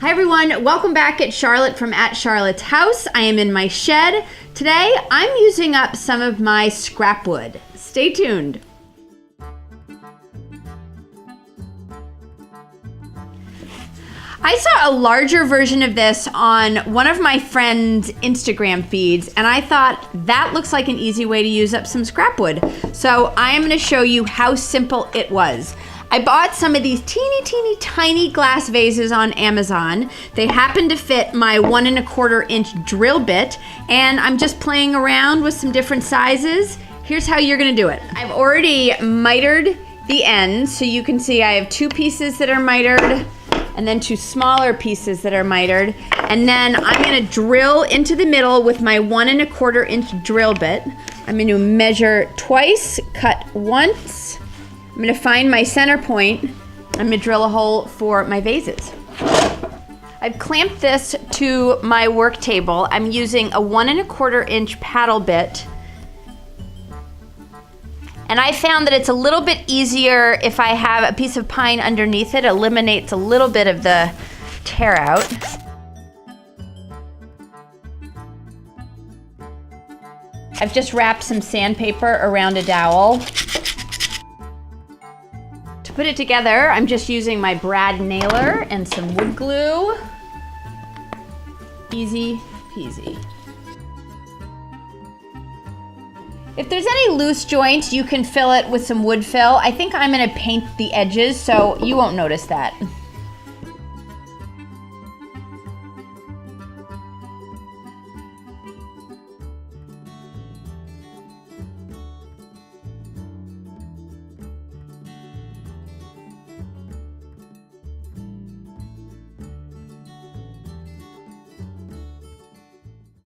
Hi everyone, welcome back at Charlotte from at Charlotte's House. I am in my shed. Today I'm using up some of my scrap wood. Stay tuned. I saw a larger version of this on one of my friend's Instagram feeds, and I thought that looks like an easy way to use up some scrap wood. So I am going to show you how simple it was. I bought some of these teeny tiny glass vases on Amazon. They happen to fit my 1 1/4 inch drill bit, and I'm just playing around with some different sizes. Here's how you're gonna do it. I've already mitered the ends, so you can see I have 2 pieces that are mitered, and then 2 smaller pieces that are mitered. And then I'm gonna drill into the middle with my 1 1/4 inch drill bit. I'm gonna measure twice, cut once. I'm gonna find my center point. I'm gonna drill a hole for my vases. I've clamped this to my work table. I'm using a 1 1/4 inch paddle bit. And I found that it's a little bit easier if I have a piece of pine underneath it. It eliminates a little bit of the tear out. I've just wrapped some sandpaper around a dowel. To put it together, I'm just using my brad nailer and some wood glue. Easy peasy. If there's any loose joints, you can fill it with some wood fill. I think I'm gonna paint the edges, so you won't notice that.